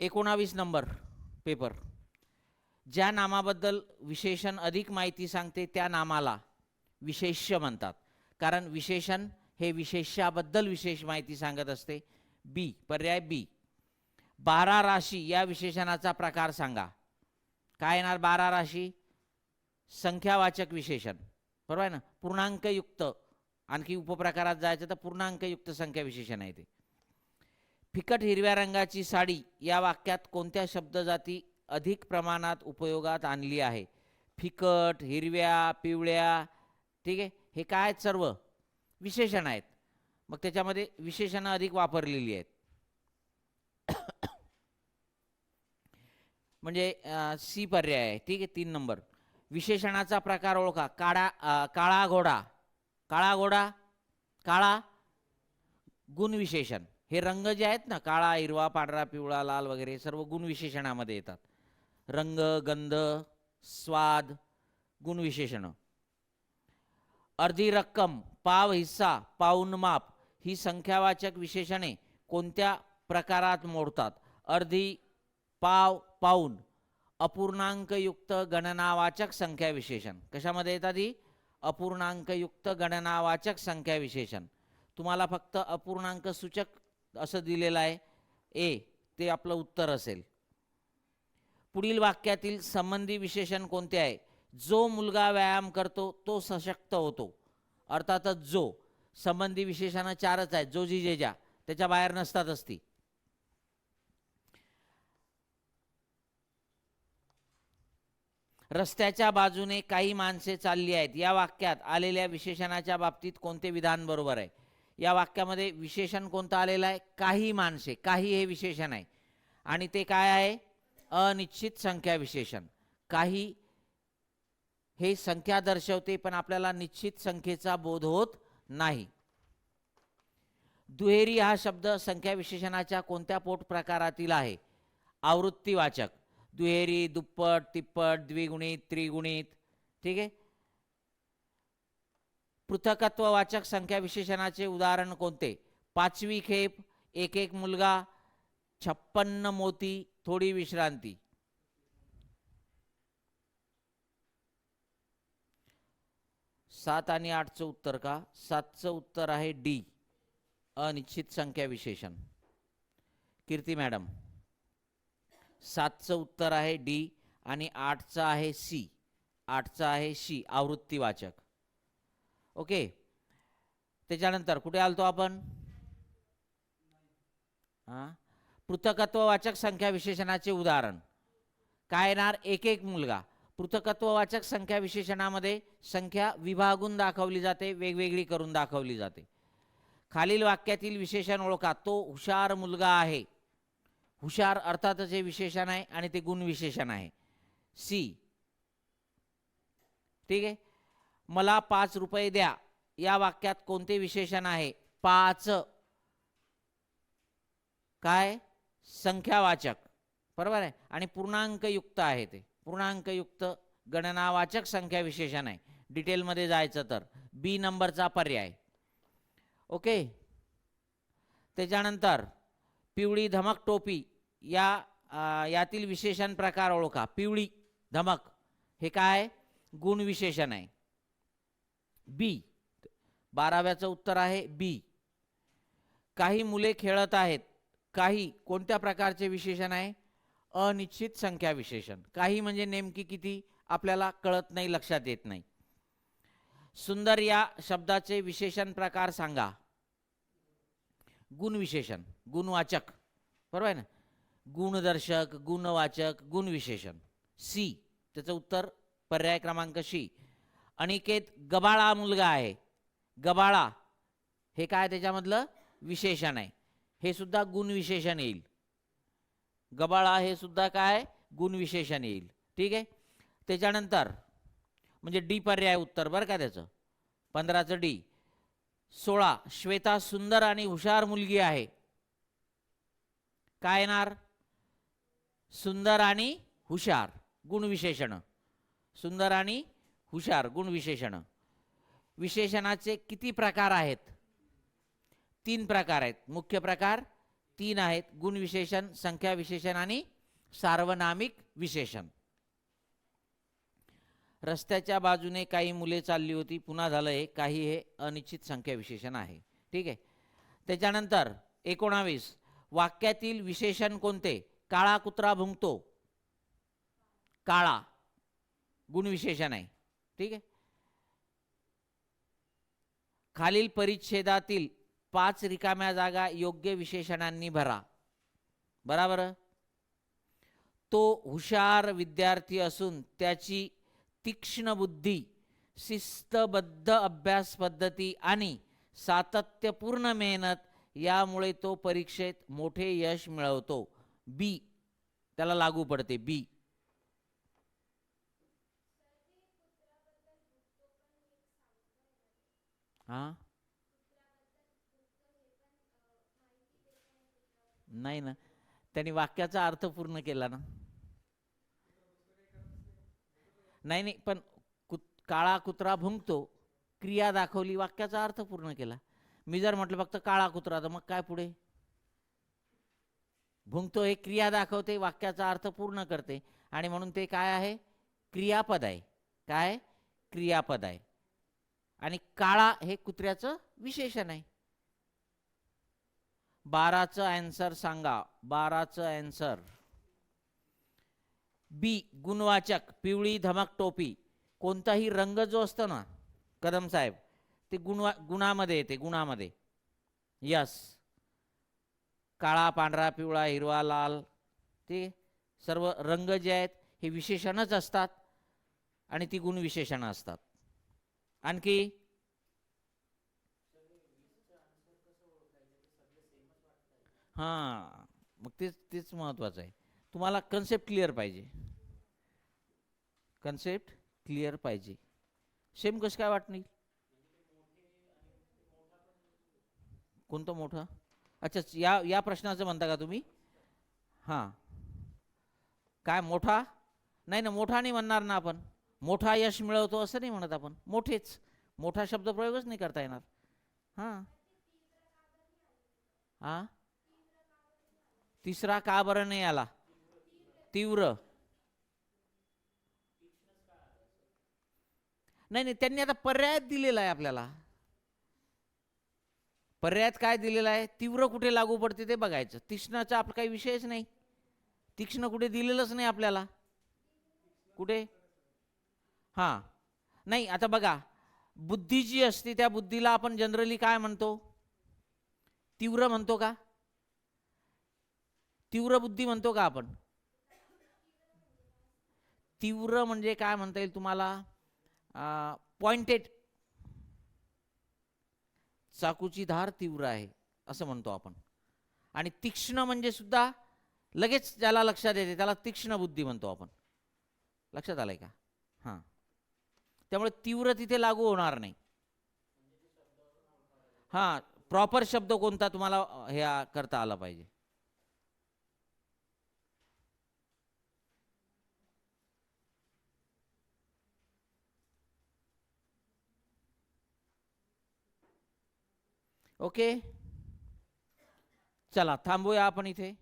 19 number paper. ज्या नामाबद्दल विशेषण अधिक माहिती सांगते त्या नामाला विशेष्य म्हणतात, कारण विशेषण हे विशेष्याबद्दल विशेष माहिती सांगत असते. बी, पर्याय बी. 12 राशी या विशेषणाचा प्रकार सांगा. काय येणार? 12 राशी संख्यावाचक विशेषण, बरोबर आहे ना. पूर्णांकयुक्त, आणखी उपप्रकारात जायचं तर पूर्णांकयुक्त संख्या विशेषण आहे ते. फिकट हिरव्या रंगाची साडी या वाक्यात कोणत्या शब्दजाती अधिक प्रमाणात उपयोगात आणली आहे? फिकट, हिरव्या, पिवळ्या, ठीक आहे, हे काय आहेत? सर्व विशेषण आहेत. मग त्याच्यामध्ये विशेषणं अधिक वापरलेली आहेत. म्हणजे सी पर्याय आहे. ठीक आहे, 3 नंबर. विशेषणाचा प्रकार ओळखा. काळा घोडा. काळा घोडा, काळा गुणविशेषण. हे रंग जे आहेत ना, काळा, हिरवा, पांढरा, पिवळा, लाल वगैरे सर्व गुणविशेषणामध्ये येतात. रंग, गंध, स्वाद, गुणविशेषण. अर्धी रक्कम, पाव हिस्सा, पाऊण माप ही संख्यावाचक विशेषणे कोणत्या प्रकारात मोडतात? अर्धी, पाव, पाऊण. अपूर्णांकयुक्त गणनावाचक संख्या विशेषण. कशामध्ये येतात ही? अपूर्णांकयुक्त गणनावाचक संख्या विशेषण. तुम्हाला फक्त अपूर्णांक सूचक असं दिलेलं आहे ए, ते आपलं उत्तर असेल. पुढील वाक्यातील संबंधी विशेषण कोणते आहे? जो मुलगा व्यायाम करतो तो सशक्त होतो. अर्थातच जो. संबंधी विशेषणं 4च आहेत. जो, जी, जे, ज्या, त्याच्या बाहेर नसतातच ती. रस्त्याच्या बाजूने काही माणसे चालली आहेत या वाक्यात आलेल्या विशेषणाच्या बाबतीत कोणते विधान बरोबर आहे? या वाक्यामध्ये विशेषण कोणतं आलेलं आहे? काही माणसे. काही हे विशेषण आहे आणि ते काय आहे? अनिश्चित संख्या विशेषण. काही हे संख्या दर्शवते पण आपल्याला निश्चित संख्येचा बोध होत नाही. दुहेरी हा शब्द संख्या विशेषणाच्या कोणत्या पोट प्रकारातील आहे? आवृत्तीवाचक. दुहेरी, दुप्पट, तिप्पट, द्विगुणित, त्रिगुणित. ठीक आहे. पृथकत्ववाचक संख्या विशेषणाचे उदाहरण कोणते? 5वी खेप, एक एक मुलगा, 56 मोती, थोडी विश्रांती. सात आणि 8चं उत्तर का? 7चं उत्तर आहे डी, अनिश्चित संख्या विशेषण. कीर्ती मॅडम, 7चं उत्तर आहे डी आणि 8चं आहे सी. 8चं आहे सी, आवृत्तीवाचक. ओके. त्याच्यानंतर कुठे आलतो आपण? पृथकत्ववाचक संख्या विशेषणाचे उदाहरण काय येणार? एक एक मुलगा. पृथकत्ववाचक संख्या विशेषणामध्ये संख्या विभागून दाखवली जाते, वेगवेगळी करून दाखवली जाते. खालील वाक्यातील विशेषण ओळखा. तो हुशार मुलगा आहे. हुशार अर्थातच हे विशेषण आहे आणि ते गुण विशेषण आहे. सी. ठीक आहे. मला 5 रुपये द्या या वाक्यात कोणते विशेषण आहे? 5. काय? संख्यावाचक, बरोबर आहे. आणि पूर्णांकयुक्त आहे. ते पूर्णांकयुक्त गणनावाचक संख्या विशेषण आहे. डिटेलमध्ये जायचं तर बी नंबरचा पर्याय. ओके. त्याच्यानंतर पिवळी धमक टोपी यातील विशेषण प्रकार ओळखा. पिवळी धमक हे काय? गुण विशेषण आहे. बी. 12व्याचं उत्तर आहे बी. काही मुले खेळत आहेत. काही कोणत्या प्रकारचे विशेषण आहे? अनिश्चित संख्या विशेषण. काही म्हणजे नेमकी किती आपल्याला कळत नाही, लक्षात येत नाही. सुंदर या शब्दाचे विशेषण प्रकार सांगा. गुण विशेषण, गुणवाचक, बरोबर आहे ना. गुणदर्शक, गुणवाचक, गुण विशेषण. सी, त्याचं उत्तर पर्याय क्रमांक सी. अनिकेत गबाळा मुलगा आहे. गबाळा हे काय? त्याच्यामधलं विशेषण आहे. हे सुद्धा गुण विशेषण येईल. गबाळा हे सुद्धा काय? गुण विशेषण येईल. ठीक आहे. त्याच्यानंतर म्हणजे डी पर्याय उत्तर बरं का त्याचं. 15चं डी. 16 श्वेता सुंदर आणि हुशार मुलगी आहे. काय येणार? सुंदर आणि हुशार, गुण विशेषण. सुंदर आणि हुशार, गुण विशेषण. विशेषणाचे किती प्रकार आहेत? 3 प्रकार आहेत. मुख्य प्रकार, तीन आहेत, गुण विशेषण, संख्या विशेषण आणि सार्वनामिक विशेषण. रस्त्याच्या बाजूने काही मुले चालली होती, पुन्हा झालं हे काही, हे अनिश्चित संख्या विशेषण आहे. ठीक आहे. त्याच्यानंतर 19 वाक्यातील विशेषण कोणते? काळा कुत्रा भुंकतो, काळा गुण विशेषण आहे. ठीक आहे. खालील परिच्छेदातील 5 रिकाम्या जागा योग्य विशेषणांनी भरा. बराबर. तो हुशार विद्यार्थी असून त्याची तीक्ष्ण बुद्धी, शिस्तबद्ध अभ्यास पद्धती आणि सातत्यपूर्ण मेहनत यामुळे तो परीक्षेत मोठे यश मिळवतो. बी त्याला लागू पडते. बी. हा, नाही ना, त्यांनी वाक्याचा अर्थ पूर्ण केला ना. नाही नाही, पण काळा कुत्रा भुंकतो क्रिया दाखवली, वाक्याचा अर्थ पूर्ण केला. मी जर म्हटलं फक्त काळा कुत्रा, तर मग काय पुढे? भुंकतो हे क्रिया दाखवते, वाक्याचा अर्थ पूर्ण करते, आणि म्हणून ते काय आहे? क्रियापद आहे. काय? क्रियापद आहे. आणि काळा हे कुत्र्याचं विशेषण आहे. 12चं आन्सर सांगा. 12चं आन्सर बी गुणवाचक. पिवळी धमक टोपी. कोणताही रंग जो असतो ना कदम साहेब, ते गुणामध्ये येते. गुणामध्ये. यस. काळा, पांढरा, पिवळा, हिरवा, लाल, ते सर्व रंग जे आहेत हे विशेषणच असतात आणि ती गुण विशेषणं असतात. आणखी हां, मग तेच महत्त्वाचं आहे. तुम्हाला कन्सेप्ट क्लिअर पाहिजे. कन्सेप्ट क्लिअर पाहिजे. सेम कसं काय वाटणार? कोणतं मोठं? अच्छा, या प्रश्नाचं म्हणता का तुम्ही? हां, काय मोठा? नाही ना, मोठा नाही म्हणणार ना आपण. मोठा यश मिळवतो असं नाही म्हणत आपण. मोठेच. मोठा शब्द प्रयोगच नाही करता येणार. हां हां, तिसरा का बरं नाही आला? तीव्र. नाही नाही, त्यांनी आता पर्याय दिलेला आहे आपल्याला. पर्यायात काय दिलेला आहे? तीव्र कुठे लागू पडते ते बघायचं. तीक्ष्णचा आपला काही विषयच नाही. तीक्ष्ण कुठे दिलेलंच नाही आपल्याला. कुठे? हां, नाही. आता बघा, बुद्धी जी असते त्या बुद्धीला आपण जनरली काय म्हणतो? तीव्र म्हणतो का? तीव्र बुद्धी म्हणतो का आपण? तीव्र म्हणजे काय म्हणता येईल तुम्हाला? पॉइंटेड. चाकूची धार तीव्र आहे असं म्हणतो आपण. आणि तीक्ष्ण म्हणजे सुद्धा लगेच ज्याला लक्षात येते त्याला तीक्ष्ण बुद्धी म्हणतो आपण. लक्षात आलंय का? हां, त्यामुळे तीव्र तिथे लागू होणार नाही. हां, प्रॉपर शब्द कोणता तुम्हाला हे करता आला पाहिजे. ओके, चला थांबूया आपण इथे.